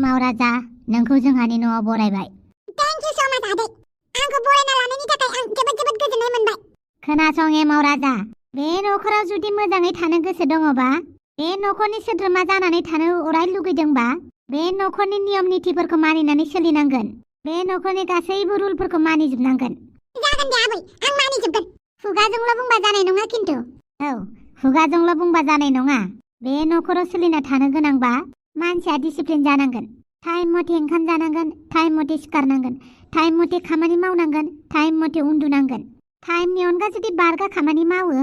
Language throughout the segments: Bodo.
एमाव राजा नोंखौ जोंहानि न'आव बरायबाय। थेंक इउ सो माच आदै। आंखौ बरायना लानायनि थाखाय आं जोबोद गोजोननाय मोनबाय। खोनासं एमाव राजा, बे न'खराव जुदि मोजाङै थानो गोसो दङबा, बे न'खरनि सोद्रोमा जानानै थानो अराय लुगैदोंबा, बे न'खरनि नियम नितिफोरखौ मानिनानै सोलिनांगोन। बे न'खरनि गासैबो रुलफोरखौ मानिजोबनांगोन। जागोन दे आबै, आं मानिजोबगोन। खुगाजोंल' बुंबा जानाय नङा खिन्थु। औ, खुगाजोंल' बुंबा जानाय नङा। बे न'खराव सोलिना थानो गोनांबा मानसिया डिसिप्लिन जानांगोन। टाइम मथे ओंखाम जानांगोन, टाइम मथे सिखारनांगोन, टाइम मथे खामानि मावनांगोन, टाइम मथे उन्दुनांगोन। टाइमनि अनगा जुदि बारगा खामानि मावो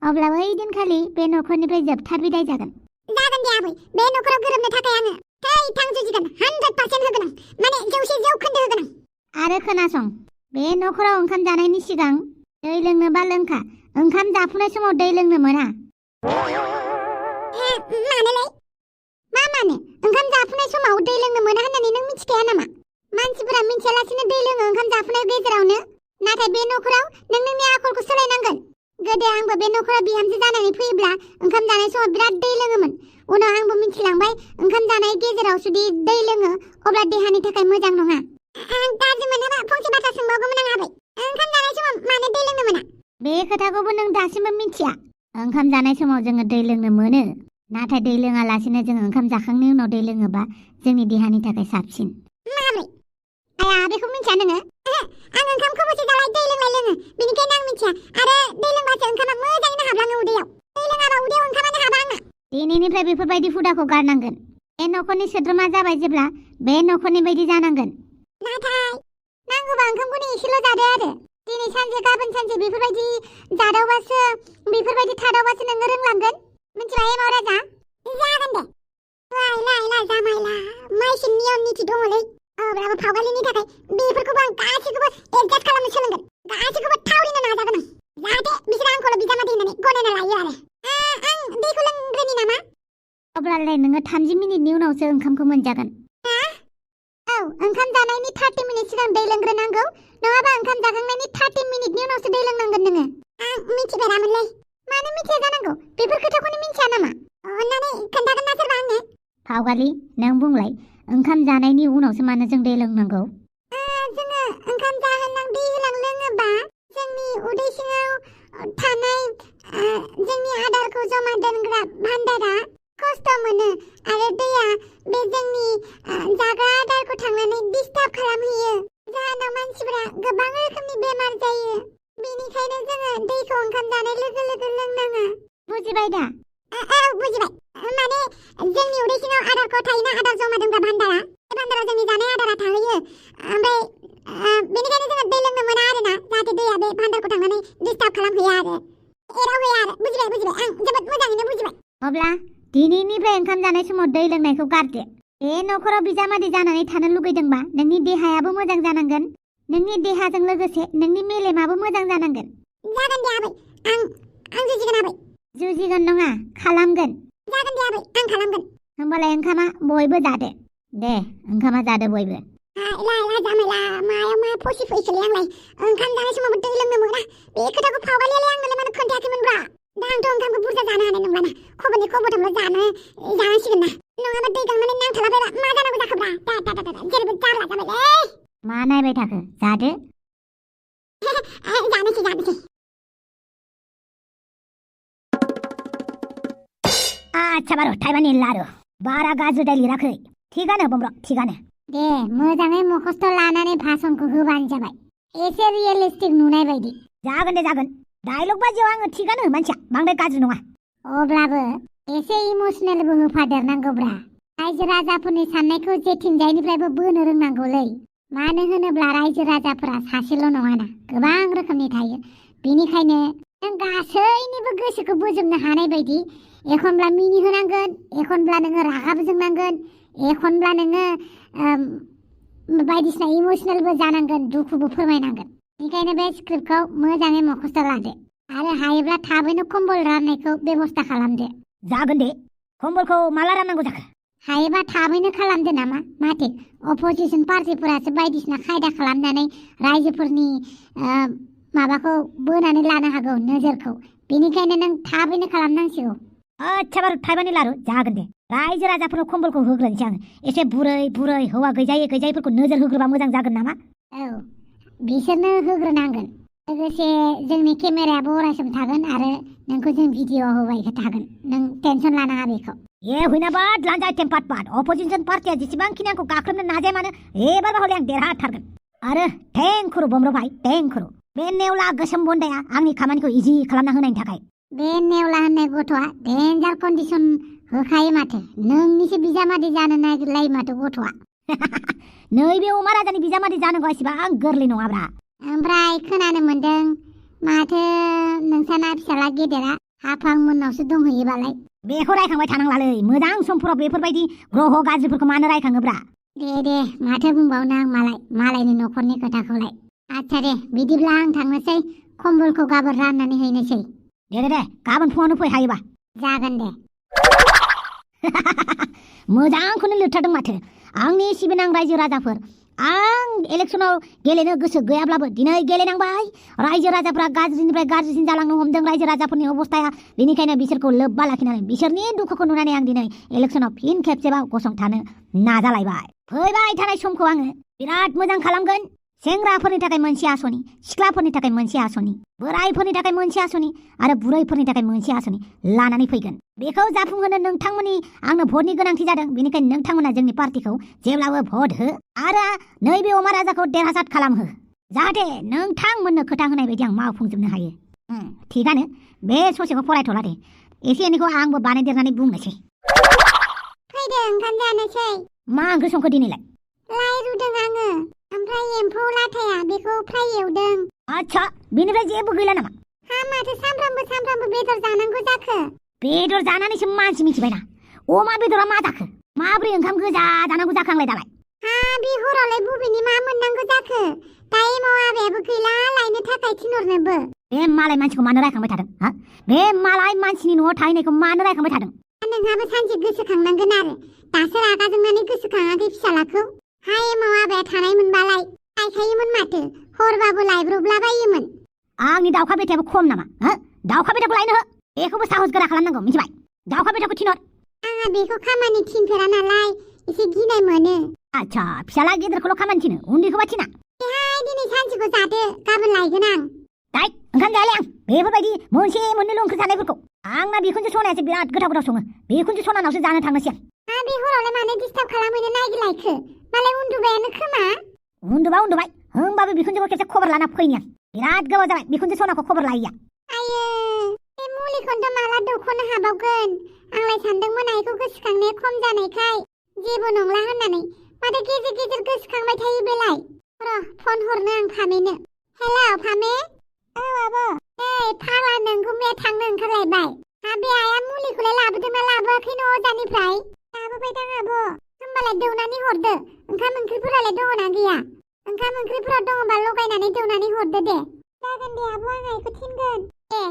अब्ला बै दिनखालि बे न'खरनिफ्राय जोबथा बिदाय जागोन। जागोन दे आबै, बे न'खराव गोरोबनो थाखाय आङो थै-थां जुजिगोन। 100% होगोन आं, माने 100% होगोन आं। आरो खोनासं, बे न'खराव ओंखाम जानायनि सिगां दै लोंनोबा लोंखा। ओंखाम जाफुनाय समाव दै लोंनो मोना। मानोलै? मा मानो? ओंखाम जाफुनाय समाव दै लोंनो मोना होननानै नों मिथिखाया नामा? मानसिफोरा मिथियालासिनो दै लोङो ओंखाम जाफुनाय गेजेरावनो। नाथाय बे न'खराव नों नोंनि आखलखौ सोलायनांगोन। गोदो आंबो बे न'खराव बिहामजो जानानै फैयोब्ला ओंखाम जानाय समाव बिराद दै लोङोमोन। उनाव आंबो मिथिलांबाय ओंखाम जानाय गेजेराव जुदि दै लोङो अब्ला देहानि थाखाय मोजां नङा। आं गाज्रि मोनोबा फंसे बाथ्रा सोंबावगौमोन आं आबै। ओंखाम जानाय समाव मानो दै लोंनो मोना? बे खोथाखौबो नों दासिमबो मिथिया। ओंखाम जानाय समाव जोङो दै लोंनो मोनो, नाथाय दै लोङालासिनो जोङो ओंखाम जाखांनायनि उनाव दै लोङोबा जोंनि देहानि थाखाय साबसिन। माब्रै? आया, बेखौ मिथिया नोङो? आं ओंखाम खबसे जालाय दै लोंलाय लोङो, बेनिखायनो आं मिथिया। आरो दै लोंबासो ओंखामा मोजाङैनो हाबलाङो उदैयाव। दै लोङाबा उदैयाव ओंखामानो हाबा आंना। दिनैनिफ्राय बेफोरबायदि हुदाखौ गारनांगोन। बे न'खरनि सोद्रोमा जाबाय जेब्ला बे न'खरनि बायदि जानांगोन। नाथाय नांगौबा ओंखामखौनो एसेल' जादो आरो। दिनै सानसे गाबोन सानसे बेफोरबायदि जादावबासो, बेफोरबायदि थादावबासो नोङो रोंलांगोन। मिथिबाय एमाव राजा? जागोन दे। लायला जामायला, माइसिन नियम निथि दङलै। अब्लाबो फावगालिनि थाखाय बेफोरखौबो आं गासैखौबो एडजास्ट खालामनो सोलोंगोन। गासैखौबो थावरिनो नाजागोन आं, जाहाथे बिसोर आंखौल' बिजामादै होननानै गनायना लायो आरो। आं दैखौ लोंग्रोनि नामा? अब्लालाय नोङो 30 मिनिटनि उनावसो ओंखामखौ मोनजागोन। औ, ओंखाम जानायनि 30 मिनिट सिगां दै लोंग्रोनांगौ, नङाबा ओंखाम जाखांनायनि 30 मिनिटनि उनावसो दै लोंनांगोन नोङो। आं मिथिफेरामोनलै। मानो मिथिया जानांगौ? बेफोर खोथाखौनो मिथिया नामा? अननानै खोन्थागोन ना सोरबा आंनो? फावगालि, नों बुंलाय, ओंखाम जानायनि उनावसो मानो जों दै लोंनांगौ? जोङो ओंखाम जाहोलां दैहोलां लोङोबा जोंनि उदै सिङाव थानाय जोंनि आदारखौ जमा दोनग्रा भान्डारा खस्थ' मोनो आरो दैया बे जोंनि जाग्रा आदारखौ थांनानै डिस्टार्ब खालामहैयो। जाहोनाव मानसिफोरा गोबां रोखोमनि बेमार जायो। बेनिखायनो जोङो दैखौ ओंखाम जानाय लोगो लोगो लोंनाङा। बुजिबाय दा? औ, बुजिबाय। माने जोंनि उदै सिङाव आदारखौ थायोना, आदार जमा दोनग्रा भान्डारा, बे भान्डाराव जोंनि जानाय आदारा थाहैयो। ओमफ्राय बेनिखायनो जोङो दै लोंनो मोना आरोना, जाहाथे दैया बे भान्डारखौ थांनानै डिस्टार्ब खालामहैया आरो एरावहैया आरो। बुजिबाय? आं जोबोद मोजाङैनो बुजिबाय। अब्ला दिनैनिफ्राय ओंखाम जानाय समाव दै लोंनायखौ गारदो। बे न'खराव बिजामादै जानानै थानो लुगैदोंबा नोंनि देहायाबो मोजां जानांगोन। नोंनि देहाजों लोगोसे नोंनि मेलेमाबो मोजां जानांगोन। जागोन दे आबै, आं जुजिगोन आबै। जुजिगोन नङा, खालामगोन। जागोन दे आबै, आं खालामगोन। होमबालाय ओंखामा बयबो जादो। दे, ओंखामा जादो बयबो। लायला जामायला, मायाव मा फैसोलै आंलाय। ओंखाम जानाय समावबो दै लोंनो मोना, बे खोथाखौ फावगालियालाय आंनोलाय मानो खोन्थायाखैमोनब्रा? दा आंथ' ओंखामखौ बुरजा जानो हानाय नंलाना, खबनै खबथामल' जानांसिगोन ना। नङाबा दै गांनानै नांथालाबायबा मा जानांगौ जाखोब्रा? जेरैबो जारला जाबायलै। मा नायबाय थाखो? जादो। जानोसै। आच्छा बारु, थाइबानि लारु बारा गाज्रिदाय लिराखै। थिगानो बम्र, थिगानो। दे, मोजाङै मखस्थ' लानानै भाषणखौ होबानो जाबाय, एसे रियेलिस्टिक नुनाय बायदि। जागोन दे, जागोन। डायलग बाजियाव आङो थिगानो, मानसिया बांद्राय गाज्रि नङा। अब्लाबो एसे इमोसनेलबो होफादेरनांगौब्रा। रायजो राजाफोरनि साननायखौ जेथिंजायनिफ्रायबो बोनो रोंनांगौलै। मानो होनोब्ला रायजो राजाफोरा सासेल' नङाना, गोबां रोखोमनि थायो। बेनिखायनो नों गासैनिबो गोसोखौ बोजबनो हानाय बायदि एखनब्ला मिनिहोनांगोन, एखनब्ला नोङो रागाबो जोंनांगोन, एखनब्ला नोङो बायदिसिना इमोसनेलबो जानांगोन, दुखुबो फोरमायनांगोन। बेनिखायनो बे स्क्रिप्टखौ मोजाङै मखस्थ' लादो आरो हायोब्ला थाबैनो कम्बल राननायखौ बेबस्था खालामदो। जागोन दे। कम्बलखौ माला राननांगौ जाखो? हायोबा थाबैनो खालामदो नामा? माथो अपोजिसन पार्टिफोरासो बायदिसिना खायदा खालामनानै रायजोफोरनि माबाखौ बोनानै लानो हागौ, नोजोरखौ। बेनिखायनो नों थाबैनो खालामनांसिगौ। आच्छा बारु, थाइबानि लारु, जागोन दे। रायजो राजाफोरनो कम्बलखौ होग्रोनोसै आं एसे बुरै हौवा गैजायिफोरखौ नोजोर होग्रोबा मोजां जागोन नामा औ बिसोरनो होग्रोनांगोन लोगोसे जोंनि केमेरायाबो अरायसम थागोन आरो नोंखौ जों भिडिअ होबाय थागोन नों टेनसन लानाङा बेखौ ए हुइनाबाद लान्जाय टेम्पाट अपोजिसन पार्टिया जेसेबांखिनि आंखौ गाख्लोबनो नाजाया मानो एबारबा हले आं देरहाथारगोन आरो थेंखुरु बमब्र भाई थेंखुरु बे नेवला गोसोम बन्दाया आंनि खामानिखौ इजि खालामना होनायनि थाखाय बे नेवला होननाय गथ'आ डेन्जार कन्डिसन होखायो माथो नोंनिसो बिजामादै जानो नागिरलायो माथो गथ'आ नैबे अमा राजानि बिजामादै जानांगौ एसेबां गोरलै नङाब्रा ओमफ्राय खोनानो मोनदों माथो नोंसाना फिसाला गेदेरा हाफां मोननावसो दंहैयोबालाय बेखौ रायखांबाय थानांलालै मोजां समफोराव बेफोरबायदि ग्रह गाज्रिफोरखौ मानो रायखाङोब्रा दे माथो बुंबावनो आं मालायनि न'खरनि खोथाखौलाय आच्छा दे बिदिब्ला आं थांनोसै कम्बलखौ गाबोन राननानै हैनोसै दे गाबोन फुङावनो फै हायोबा जागोन दे मोजांखौनो लिरथारदों माथो आंनि सिबिनां रायजो राजाफोर आं इलेक्सनाव गेलेनो गोसो गैयाब्लाबो दिनै गेलेनांबाय रायजो राजाफ्रा गाज्रिनिफ्राय गाज्रिसिन जालांनो हमदों रायजो राजाफोरनि अबस्थाया बेनिखायनो बिसोरखौ लोब्बा लाखिनानै बिसोरनि दुखुखौ नुनानै आं दिनै इलेक्सनाव फिन खेबसेबाव गसंथानो नाजालायबाय फैबाय थानाय समखौ आङो बिराद मोजां खालामगोन सेंग्राफोरनि थाखाय मोनसे आसनि सिख्लाफोरनि थाखाय मोनसे आसनि बोरायफोरनि थाखाय मोनसे आसनि आरो बुरैफोरनि थाखाय मोनसे आसनि लानानै फैगोन बेखौ जाफुंहोनो नोंथांमोननि आंनो भटनि गोनांथि जादों बेनिखायनो नोंथांमोना जोंनि पार्टिखौ जेब्लाबो भट हो आरो नैबे अमा राजाखौ देरहासार खालामहो जाहाथे नोंथांमोननो खोथा होनाय बायदि आं मावफुंजोबनो हायो थिगानो बे ससेखौ फरायथ'ला दे एसे एनैखौ आंबो बानायदेरनानै बुंनोसै फैदो ओंखाम जानोसै मा ओंख्रि संखो दिनैलाय लाइ रुदों आङो ओमफ्राय एम्फौ लाथाया बेखौ फ्राय एवदों आच्छा बेनिफ्राय जेबो गैला नामा हा माथो सामफ्रामबो बेदर जानांगौ जाखो बेदर जानानैसो मानसि मिथिबायना अमा बेदरा मा जाखो माब्रै ओंखाम गोजा जानांगौ जाखो आंलाय दालाय हा बे हरावलाय बबेनि मा मोननांगौ जाखो टाइमाव आबायाबो गैला लायनो थाखाय थिनहरनोबो बे मालाय मानसिखौ मानो रायखांबाय थादों हा बे मालाय मानसिनि न'आव थाहैनायखौ मानो रायखांबाय थादों नोंहाबो सानसे गोसोखांनांगोन आरो दासो रागा जोंनानै गोसोखाङाखै फिसालाखौ हायेमाव आबाया थानायमोनबालाय लायखायोमोन माथो हरबाबो लायब्रबलाबायोमोन आंनि दाउखा बेटायाबो खम नामा हो दाउखा बेटाखौ लायनो हो बेखौबो साहस गोरा खालामनांगौ मिथिबाय दाउखा बेटाखौ थिनहर आंहा बेखौ खामानि थिनफेरा नालाय एसे गिनाय मोनो आच्छा फिसाला गेदेरखौल' खामानि थिनो उन्दैखौबा थिना बेहाय दिनै सानसेखौ जादो गाबोन लायगोन आं दाय ओंखाम जायालै आं बेफोरबायदि मोनसे मोननैल' ओंख्रि जानायफोरखौ आंना बिखुनजो सनायासो बिराद गोथाव सङो बिखुनजो सनानावसो जानो थांनोसै आं बे हरावलाय मानो डिस्टार्ब खालामहैनो नागिरलायखो मालाय उन्दुबायानो खोमा उन्दुबाय होमबाबो बिखुनजोखौ खेबसे खबर लाना फैनि आं बिराद गोबाव जाबाय बिखुनजो सनाखौ खबर लायैया आयो बे मुलिखौनोथ' माला दौख'नो हाबावगोन आंलाय सानदोंमोन आइखौ गोसोखांनाया खम जानायखाय जेबो नंला होननानै माथो गेजेर गोसोखांबाय थायो बेलाय र' फन हरनो आं फामेनो हेलौ फामे औ आब' नै फाग्ला नोंखौ मैया थांनो ओंखारलायबाय हा बे आइया मुलिखौलाय लाबोदोंना लाबोआखै न' अजानिफ्राय लाबोबाय दां आब' होमबालाय दौनानै हरदो ओंखाम ओंख्रिफोरालाय दङना गैया ओंखाम ओंख्रिफोराव दङबा लगायनानै दौनानै हरदो दे जागोन दे आब' आं आइखौ थिनगोन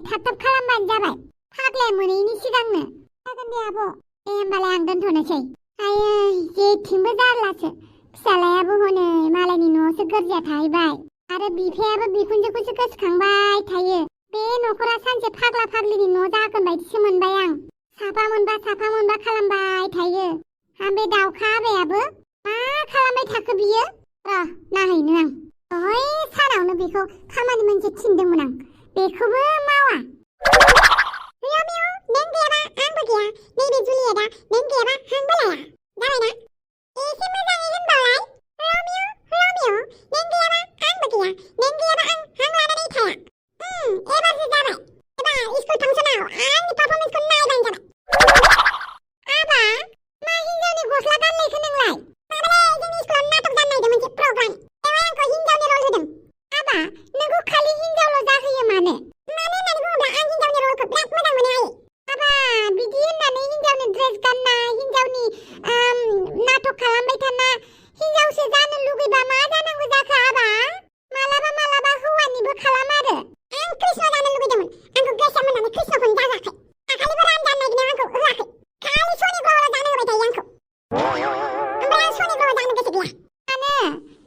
थाब खालामबानो जाबाय फाग्लाया मोनैनि सिगांनो जागोन दे आब' दे होमबालाय आं दोनथ'नोसै आयै जेथिंबो जारलासो फिसालायाबो हनै मालायनि न'आवसो गोरजिया थाहैबाय आरो बिफायाबो बिखुनजोखौसो गोसोखांबाय थायो बे न'खरा सानसे फाग्ला फाग्लिनि न' जागोन बायदिसो मोनबाय आं साफा मोनबा खालामबाय थायो हा बे दाउखा आबायाबो मा खालामबाय थाखो बियो र' नाहैनो आं दहाय सानावनो बेखौ खामानि मोनसे थिनदोंमोन आं बेखौबो मावा नों गैयाबा आंबो गैया नैबे जुलियेटआ नों गैयाबा हांबो लाया जाबायना एसे मोजाङै होनबावलाय रमिय नों गैयाबा आंबो गैया नों गैयाबा आं हां लानानै थाया एबारसो जाबाय एबार स्कुल फांसनाव आंनि पारफरमेन्सखौ नायबानो जाबाय आबा मा हिन्जावनि गस्ला गाननायखौ नोंलाय माबालै जोंनि स्कुलाव नाटक जानो नागिरदों मोनसे प्रग्राम बेवहाय आंखौ हिन्जावनि रल होदों आबा नोंखौ खालि हिन्जावल' जाहोयो मानो होननानै बुङोब्ला आं हिन्जावनि रलखौ बिराद मोजां मोनो आयै आबा बिदि होननानै हिन्जावनि ड्रेस गानना हिन्जावनि नाटक खालामबाय थाना हिन्जावसो जानो लुगैबा मा जानांगौ जाखो आबा मालाबा हौवानिबो खालाम आरो आं कृष्ण जानो लुगैदोंमोन आंखौ गोसोआ मोननानै कृष्णखौनो जाहोआखै दाखालिबो राम जानो नागिरनायाव आंखौ होआखै खालि सनि ग्रहल' जानो होबाय थायो आंखौ ओमफ्राय आं सनि ग्रह जानो गोसो गैया मानो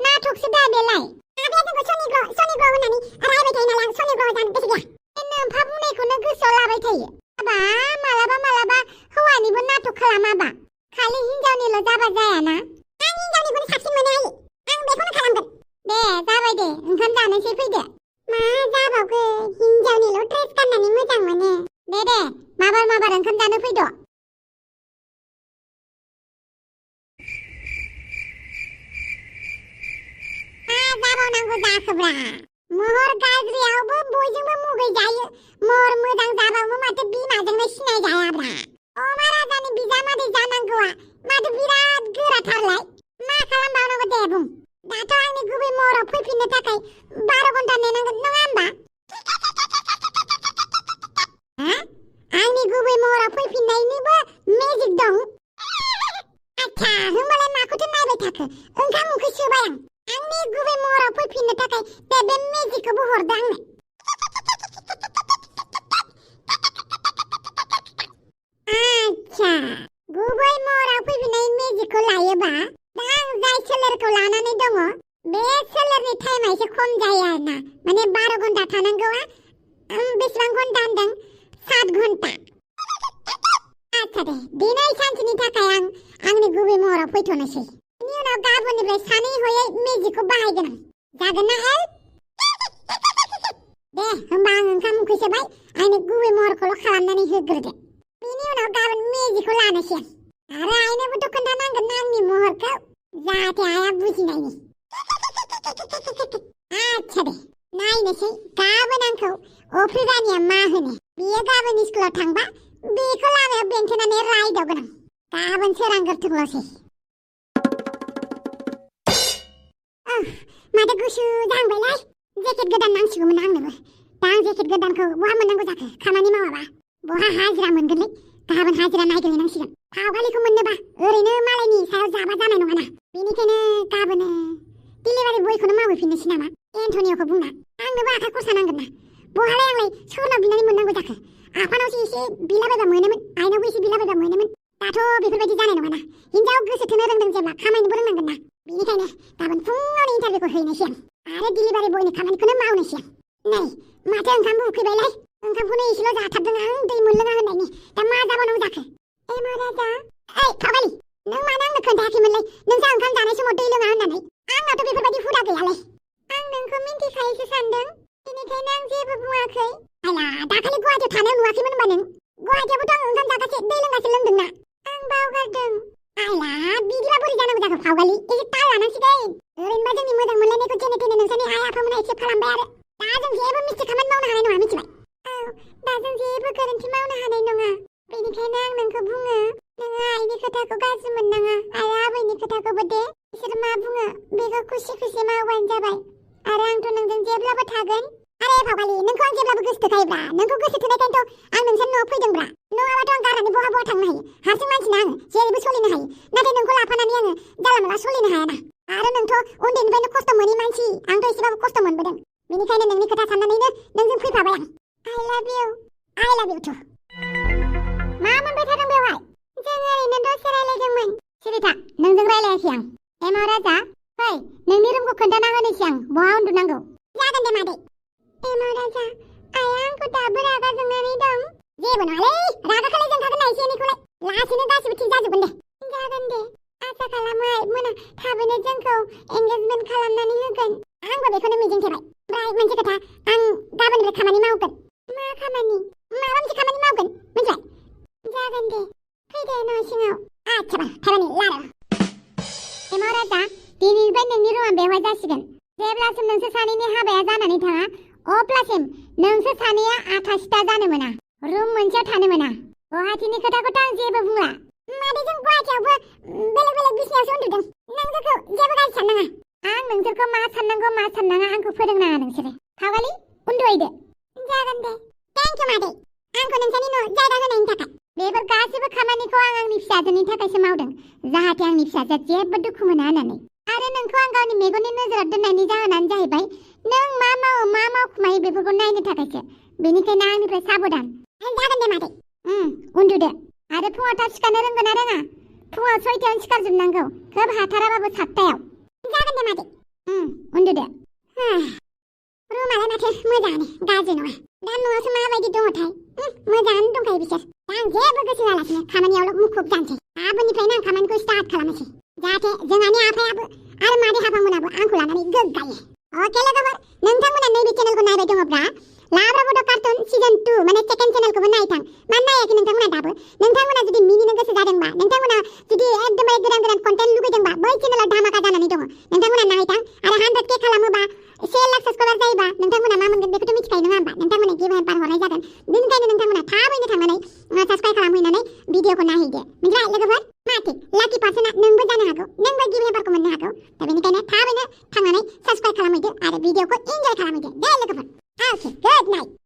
नाटकसो दा बेलाय आबाया जोंखौ सनि ग्रह होननानै रायबाय थायो नालाय आं सनि ग्रह जानो गोसो गैया बे नोमफा बुंनायखौनो गोसोआव लाबाय थायो आबा मालाबा हौवानिबो नाटक खालामाबा खालि हिनजावनिल' जाबा जायाना आं हिनजावनिखौनो साबसिन मोनो आयै आं बेखौनो खालामगोन दे जाबाय दे ओंखाम जानोसै फैदो मा जाबावगो हिनजावनिल' ड्रेस गाननानै मोजां मोनो दे माबार ओंखाम जानो फैद' मा जाबावनांगौ जाखोब्रा महर गाज्रियावबो बयजोंबो मुगैजायो महर मोजां जाबावबो माथो बिमाजोंनो सिनायजायाब्रा अमा राजानि बिजामादै जानांगौआ माथो बिराद गोराथारलाय मा खालामबावनांगौ दे बुं दाथ' आंनि गुबै महराव फैफिननो थाखाय 12 घन्टा नेनांगोन नङा होमबा आंनि गुबै महराव फैफिननायनिबो मेजिक दं आच्छा होमबालाय माखौथो नायबाय थाखो ओंखाम ओंख्रि सोबाय आं आंनि गुबै महराव फैफिननो थाखाय बे मेजिकखौबो हरदो आंनो आच्छा गुबै महराव फैफिननाय मेजिकखौ लायोबा दा आं जाय सोलेरखौ लानानै दङ बे सोलेरनि टाइमा एसे खम जायो आरोना माने 12 घन्टा थानांगौआ बेसेबां घन्टा होनदों 7 घन्टा आच्छा दे दिनै सानसेनि थाखाय आं आंनि गुबै महराव फैथ'नोसै बेनि उनाव गाबोननिफ्राय सानै हयै मेजिकखौ बाहायगोन आं जागोन ना हेल्प दे होमबा आं ओंखाम ओंख्रि सोबाय आंनि गुबै महरखौल' खालामनानै होग्रोदो बेनि उनाव गाबोन मेजिकखौ लानोसै आरो आइनोबोथ' खोन्थानांगोन आंनि महरखौ जाहाथे आइया बुजिनायनि आच्छा दे नायनोसै गाबोन आंखौ अफ्रिरानिया मा होनो बियो गाबोन स्कुलाव थांबा बेखौ लामायाव बेंथेनानै रायदावगोन आं गाबोन सोरांग्रोथोंल'सै माथो गुसु जाहांबायलाय जेकेट गोदान नांसिगौमोन आंनोबो दा आं जेकेट गोदानखौ बहा मोननांगौ जाखो खामानि मावाबा बहा हाजिरा मोनगोनलै गाबोन हाजिरा नागिरहैनांसिगोन फावगालिखौ मोननोबा ओरैनो मालायनि सायाव जाबा जानाय नङाना बेनिखायनो गाबोन डिलिभारि बयखौनो मावहैफिननोसै नामा एन्टनिय'खौ बुंना आंनोबो आखाइ खरसा नांगोन ना बहालाय आंलाय सोरनाव बिनानै मोननांगौ जाखो आफानावसो एसे बिलाबायबा मोनोमोन आइनावबो एसे बिलाबायबा मोनोमोन दाथ' बेफोरबायदि जानाय नङाना हिनजाव गोसो थोनो रोंदों जेब्ला खामायनोबो रोंनांगोन ना बेनिखायनो गाबोन फुङावनो इन्टारभिउखौ हैनोसै आं आरो डिलिभारि बयनि खामानिखौनो मावनोसै आं नै माथो ओंखामबो उखैबायलाय ओंखामखौनो एसेल' जाथारदों आं दै मोनलोङा होननायनि दा मा जाबावनांगौ जाखो महाराजा ओइ फावगालि नों मानो आंनो खोन्थायाखैमोनलाय नोंसा ओंखाम जानाय समाव दै लोङा होननानै आंनावथ' बेफोरबायदि हुदा गैयालै आं नोंखौ मिन्थिखायोसो सानदों बेनिखायनो आं जेबो बुङाखै आइला दाखालि गुवाहाटियाव थानायाव नुवाखैमोन होनबा नों गुवाहाटियावबोथ' आं ओंखाम जागासे दै लोंगासे लोंदोंना आं बावगारदों आइला बिदिबा बोरै जानांगौ जाखो फावगालि एसे ताल लानांसिगोन ओरैनोबा जोंनि मोजां मोनलायनायखौ जेने थेने नोंसोरनि आइ आफामोना एक्सेप्ट खालामबाय आरो दा जों जेबो मिस्टेक खामानि मावनो हानाय नङा मिथिबाय औ दा जों जेबो गोरोन्थि मावनो हानाय नङा बेनिखायनो आं नोंखौ बुङो नोङो आइनि खोथाखौ गाज्रि मोननाङा आरो आबैनि खोथाखौबो दे बिसोर मा बुङो बेखौ खुसि खुसि मावबानो जाबाय आरो आंथ' नोंजों जेब्लाबो थागोन आरे फावगालि नोंखौ आं जेब्लाबो गोसो थोखायोब्रा नोंखौ गोसो थोनायखायनोथ' आं नोंसोर न'आव फैदोंब्रा नङाबाथ' आं गारनानै बहा थांनो हायो हारसिं मानसिना आङो जेरैबो सोलिनो हायो नाथाय नोंखौ लाफानानै आङो जानला मोनला सोलिनो हायाना आरो नोंथ' उन्दैनिफ्रायनो खस्थ' मोनै मानसि आंथ' एसेबाबो खस्थ' मोनबोदों बेनिखायनो नोंनि खोथा साननानैनो नोंजों फैफाबाय आं I love you too मा मोनबाय थादों बेवहाय जों ओरैनो दसे रायलायदोंमोन सिरिथा नोंजों रायलायाखै आं महाराजा फै नोंनि रुमखौ खोन्थाना होनोसै आं बहा उन्दुनांगौ जागोन दे मादै महाराजा आइया आंखौ दाबो रागा जोंनानै दं जेबो नङालै रागा खालाय जोंखागोन ना एसे एनैखौलाय लासैनो गासिबो थिग जाजोबगोन दे जागोन दे आसा खालामो आइमोना थाबैनो जोंखौ एंगेजमेन्ट खालामनानै होगोन आंबो बेखौनो मिजिंथिबाय ओमफ्राय मोनसे खोथा आं गाबोननिफ्राय खामानि मावगोन मा खामानि माबा मोनसे खामानि मावगोन मिथिबाय जागोन दे फैदो न' सिङाव आच्छा थारमाने लारा महाराजा दिनैनिफ्राय नोंनि रुमा बेवहाय जासिगोन जेब्लासिम नोंसोर सानैनि हाबाया जानानै थाङा अब्लासिम नोंसोर सानैया आथा सिथा जानो मोना रुम मोनसेयाव थानो मोना गुवाहाटिनि खोथाखौथ' आं जेबो बुंला मादै जों गुवाहाटियावबो बेलेग बेलेग बिसिनायावसो उन्दुदों नोंसोरखौ जेबो गाज्रि साननाङा आं नोंसोरखौ मा साननांगौ मा साननाङा आंखौ फोरोंनाङा नोंसोरो फावगालि उन्दुहैदो जागोन दे थेंक इउ मादै आंखौ नोंसोरनि न' जायगा होनायनि थाखाय बेफोर गासैबो खामानिखौ आं आंनि फिसाजोनि थाखायसो मावदों जाहाथे आंनि फिसाजोआ जेबो दुखु मोना होननानै आरो नोंखौ आं गावनि मेगननि नोजोराव दोननायनि जाहोनानो जाहैबाय नों मा मावो मा मावखुमायो बेफोरखौ नायनो थाखायसो बेनिखायनो आंनिफ्राय साबधान जागोन दे मादै उन्दुदो आरो फुङाव थाब सिखारनो रोंगोन ना रोङा फुङाव 6टायावनो सिखारजोबनांगौ खोब हाथाराबाबो 7टायाव जागोन दे मादै उन्दुदो रुमालाय माथो मोजाङानो गाज्रि नङा दा न'आवसो माबायदि दङथाय मोजाङानो दंखायो बिसोर दा आं जेबो गोसो होआलासिनो खामानियावल' मुखुब जानोसै गाबोननिफ्रायनो आं सिजन 2 माने सेकेन्ड चेनेलखौबो नायथां मानो नायाखै नोंथांमोना दाबो नोंथांमोना जुदि मिनिनो गोसो जादोंबा नोंथांमोना जुदि एकदमै गोदान गोदान कन्टेन्ट लुगैदोंबा बै चेनेलाव धामाका जानानै दङ नोंथांमोना नायथां आरो 100k खालामोबा 1 लाख साबस्क्राइबार जायोबा नोंथांमोना मा मोनगोन बेखौथ' मिथिखायो नङा होमबा नोंथांमोना गिभ हेम्पार हरनाय जागोन बेनिखायनो नोंथांमोना थाबैनो थांनानै साबस्क्राइब खालामहैनानै भिडिअखौ नायहैदो मिथिबाय लोगोफोर मा थिग लाकी पार्सना नोंबो जानो हागौ नोंबो गिभ हेम्पारखौ मोननो हागौ दा बेनिखायनो थाबैनो थांनानै साबस्क्राइब खालामहैदो आरो भिडिअखौ इन्जय खालामहैदो दे लोगोफोर ओके गुड नाइट